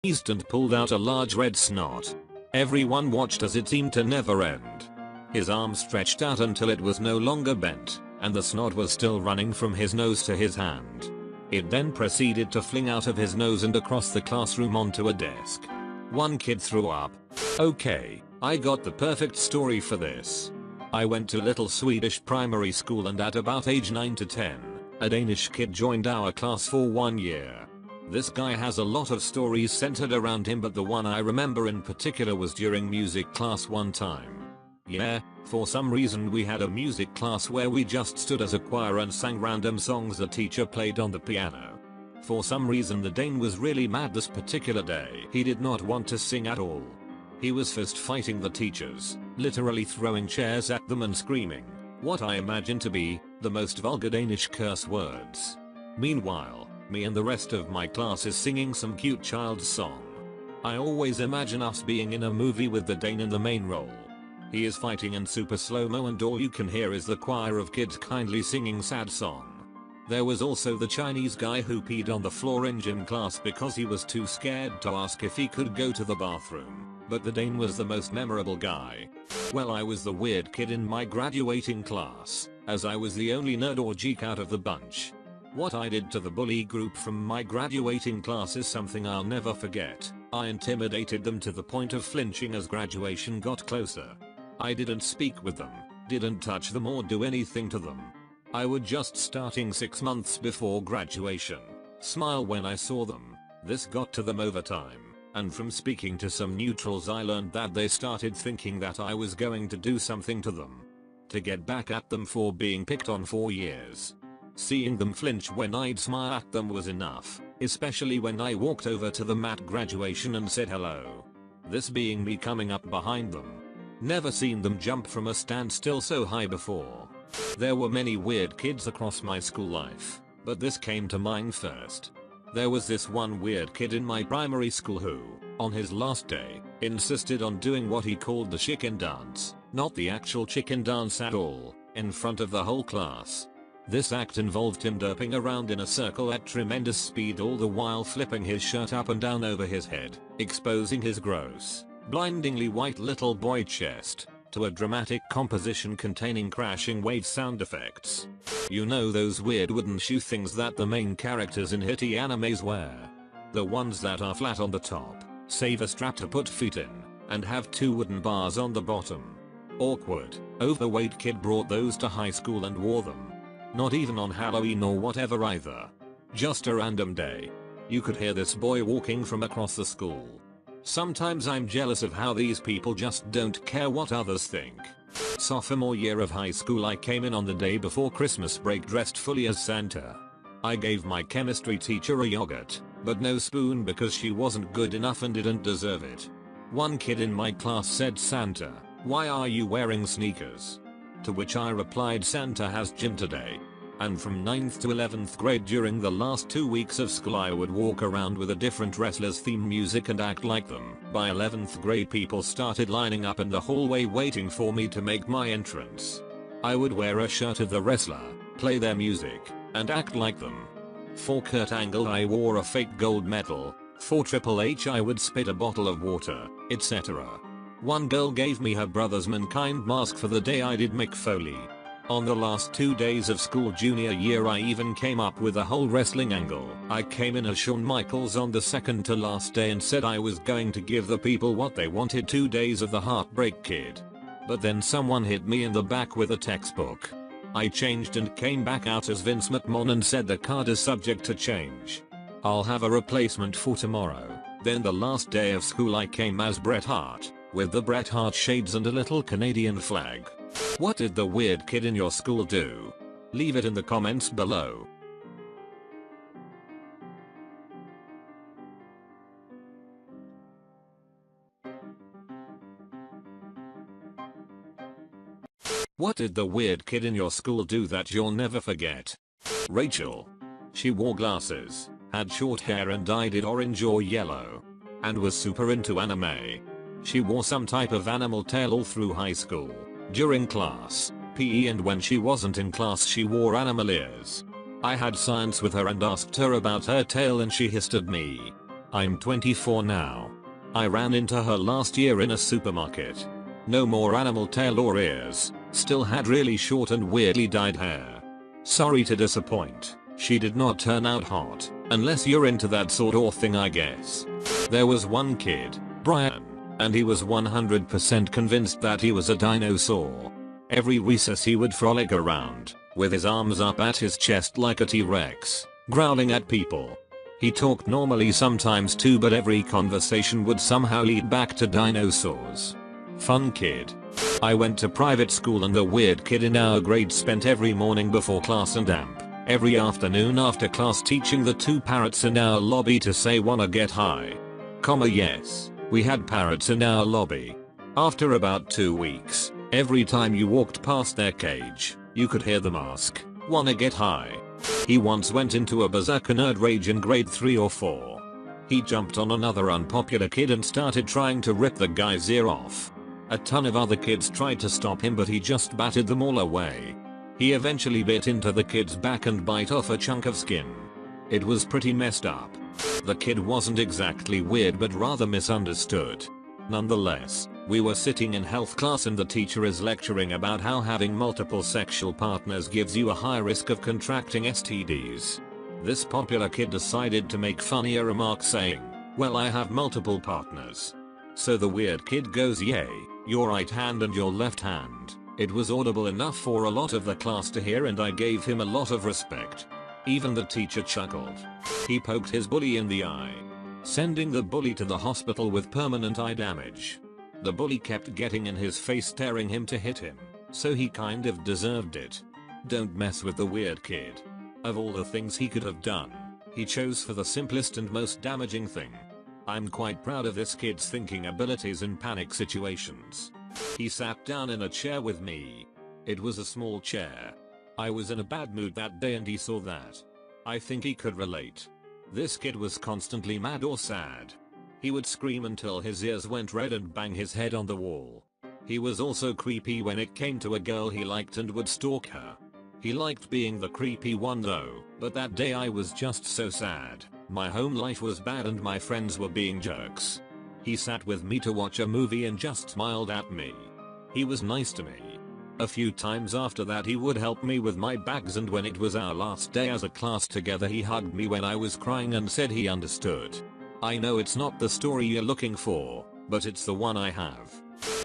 sneezed and pulled out a large red snot. Everyone watched as it seemed to never end. His arm stretched out until it was no longer bent, and the snot was still running from his nose to his hand. It then proceeded to fling out of his nose and across the classroom onto a desk. One kid threw up. Okay, I got the perfect story for this. I went to little Swedish primary school, and at about age 9 to 10, a Danish kid joined our class for 1 year. This guy has a lot of stories centered around him, but the one I remember in particular was during music class one time. Yeah, for some reason we had a music class where we just stood as a choir and sang random songs the teacher played on the piano. For some reason the Dane was really mad this particular day. He did not want to sing at all. He was fist fighting the teachers, literally throwing chairs at them and screaming what I imagine to be the most vulgar Danish curse words. Meanwhile, me and the rest of my class is singing some cute child's song. I always imagine us being in a movie with the Dane in the main role. He is fighting in super slow-mo and all you can hear is the choir of kids kindly singing sad song. There was also the Chinese guy who peed on the floor in gym class because he was too scared to ask if he could go to the bathroom, but the Dane was the most memorable guy. Well, I was the weird kid in my graduating class, as I was the only nerd or geek out of the bunch. What I did to the bully group from my graduating class is something I'll never forget. I intimidated them to the point of flinching as graduation got closer. I didn't speak with them, didn't touch them or do anything to them. I would just starting 6 months before graduation, smile when I saw them. This got to them over time, and from speaking to some neutrals I learned that they started thinking that I was going to do something to them. To get back at them for being picked on for years. Seeing them flinch when I'd smile at them was enough, especially when I walked over to them at graduation and said hello. This being me coming up behind them. Never seen them jump from a standstill so high before. There were many weird kids across my school life, but this came to mind first. There was this one weird kid in my primary school who, on his last day, insisted on doing what he called the chicken dance, not the actual chicken dance at all, in front of the whole class. This act involved him derping around in a circle at tremendous speed, all the while flipping his shirt up and down over his head, exposing his gross, blindingly white little boy chest, to a dramatic composition containing crashing wave sound effects. You know those weird wooden shoe things that the main characters in hitty animes wear? The ones that are flat on the top, save a strap to put feet in, and have 2 wooden bars on the bottom. Awkward, overweight kid brought those to high school and wore them. Not even on Halloween or whatever either. Just a random day. You could hear this boy walking from across the school. Sometimes I'm jealous of how these people just don't care what others think. Sophomore year of high school, I came in on the day before Christmas break dressed fully as Santa. I gave my chemistry teacher a yogurt, but no spoon because she wasn't good enough and didn't deserve it. One kid in my class said, "Santa, why are you wearing sneakers?" To which I replied, "Santa has gym today." And from 9th to 11th grade during the last 2 weeks of school I would walk around with a different wrestler's theme music and act like them. By 11th grade people started lining up in the hallway waiting for me to make my entrance. I would wear a shirt of the wrestler, play their music, and act like them. For Kurt Angle I wore a fake gold medal, for Triple H I would spit a bottle of water, etc. One girl gave me her brother's Mankind mask for the day I did Mick Foley. On the last 2 days of school junior year I even came up with a whole wrestling angle. I came in as Shawn Michaels on the second to last day and said I was going to give the people what they wanted, 2 days of the Heartbreak Kid. But then someone hit me in the back with a textbook. I changed and came back out as Vince McMahon and said the card is subject to change. I'll have a replacement for tomorrow. Then the last day of school I came as Bret Hart, with the Bret Hart shades and a little Canadian flag. What did the weird kid in your school do? Leave it in the comments below. What did the weird kid in your school do that you'll never forget? Rachel. She wore glasses, had short hair and dyed it orange or yellow, and was super into anime. She wore some type of animal tail all through high school. During class, PE, and when she wasn't in class she wore animal ears. I had science with her and asked her about her tail and she hissed at me. I'm 24 now. I ran into her last year in a supermarket. No more animal tail or ears, still had really short and weirdly dyed hair. Sorry to disappoint, she did not turn out hot, unless you're into that sort of thing I guess. There was one kid, Brian, and he was 100% convinced that he was a dinosaur. Every recess he would frolic around, with his arms up at his chest like a T-Rex, growling at people. He talked normally sometimes too, but every conversation would somehow lead back to dinosaurs. Fun kid. I went to private school and the weird kid in our grade spent every morning before class and every afternoon after class teaching the two parrots in our lobby to say wanna get high. Yes, we had parrots in our lobby. After about 2 weeks, every time you walked past their cage, you could hear them ask, wanna get high? He once went into a berserker nerd rage in grade 3 or 4. He jumped on another unpopular kid and started trying to rip the guy's ear off. A ton of other kids tried to stop him, but he just batted them all away. He eventually bit into the kid's back and bite off a chunk of skin. It was pretty messed up. The kid wasn't exactly weird but rather misunderstood. Nonetheless, we were sitting in health class and the teacher is lecturing about how having multiple sexual partners gives you a high risk of contracting STDs. This popular kid decided to make funnier remarks saying, well, I have multiple partners. So the weird kid goes, yay, your right hand and your left hand. It was audible enough for a lot of the class to hear and I gave him a lot of respect. Even the teacher chuckled. He poked his bully in the eye, sending the bully to the hospital with permanent eye damage. The bully kept getting in his face, tearing him to hit him, so he kind of deserved it. Don't mess with the weird kid. Of all the things he could have done, he chose for the simplest and most damaging thing. I'm quite proud of this kid's thinking abilities in panic situations. He sat down in a chair with me. It was a small chair. I was in a bad mood that day and he saw that. I think he could relate. This kid was constantly mad or sad. He would scream until his ears went red and bang his head on the wall. He was also creepy when it came to a girl he liked and would stalk her. He liked being the creepy one though, but that day I was just so sad. My home life was bad and my friends were being jerks. He sat with me to watch a movie and just smiled at me. He was nice to me. A few times after that he would help me with my bags, and when it was our last day as a class together he hugged me when I was crying and said he understood. I know it's not the story you're looking for, but it's the one I have.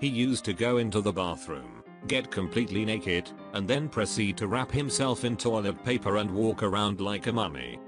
He used to go into the bathroom, get completely naked, and then proceed to wrap himself in toilet paper and walk around like a mummy.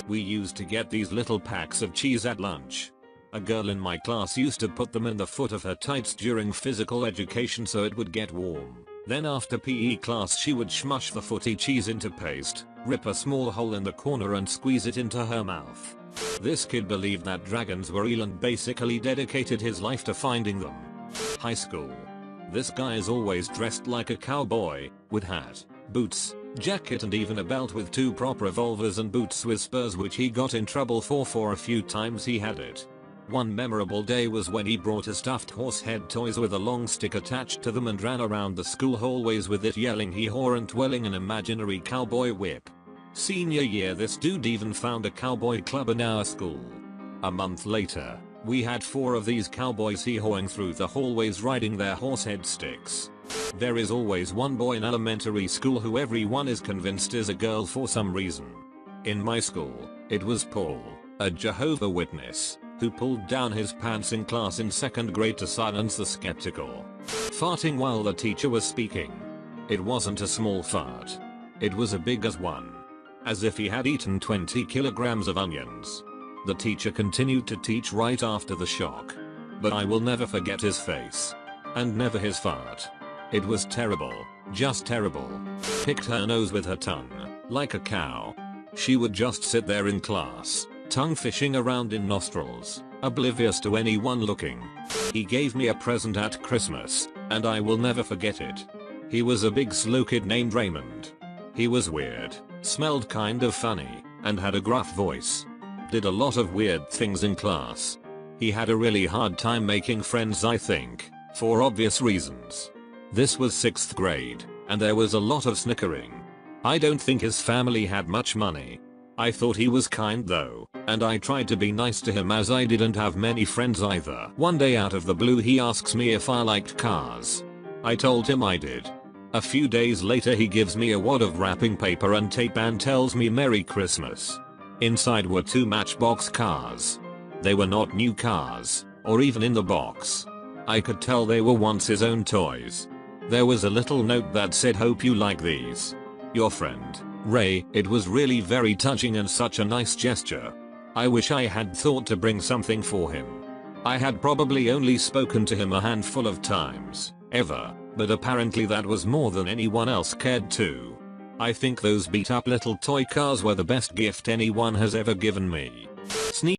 We used to get these little packs of cheese at lunch. A girl in my class used to put them in the foot of her tights during physical education so it would get warm. Then after PE class she would smush the footy cheese into paste, rip a small hole in the corner and squeeze it into her mouth. This kid believed that dragons were real and basically dedicated his life to finding them. High school. This guy is always dressed like a cowboy, with hat, boots, jacket and even a belt with 2 prop revolvers and boots with spurs, which he got in trouble for a few times he had it. One memorable day was when he brought a stuffed horse head toys with a long stick attached to them and ran around the school hallways with it yelling hee-haw and twirling an imaginary cowboy whip. Senior year this dude even found a cowboy club in our school. A month later, we had 4 of these cowboys hee-hawing through the hallways riding their horse head sticks. There is always one boy in elementary school who everyone is convinced is a girl for some reason. In my school, it was Paul, a Jehovah's Witness, who pulled down his pants in class in 2nd grade to silence the skeptical, farting while the teacher was speaking. It wasn't a small fart. It was a big as one. As if he had eaten 20 kilograms of onions. The teacher continued to teach right after the shock. But I will never forget his face. And never his fart. It was terrible, just terrible. Picked her nose with her tongue, like a cow. She would just sit there in class, tongue fishing around in nostrils, oblivious to anyone looking. He gave me a present at Christmas, and I will never forget it. He was a big slow kid named Raymond. He was weird, smelled kind of funny, and had a gruff voice. Did a lot of weird things in class. He had a really hard time making friends, I think, for obvious reasons. This was 6th grade, and there was a lot of snickering. I don't think his family had much money. I thought he was kind though, and I tried to be nice to him as I didn't have many friends either. One day out of the blue he asks me if I liked cars. I told him I did. A few days later he gives me a wad of wrapping paper and tape and tells me Merry Christmas. Inside were 2 Matchbox cars. They were not new cars, or even in the box. I could tell they were once his own toys. There was a little note that said, "Hope you like these. Your friend, Ray." It was really very touching and such a nice gesture. I wish I had thought to bring something for him. I had probably only spoken to him a handful of times, ever, but apparently that was more than anyone else cared to. I think those beat up little toy cars were the best gift anyone has ever given me.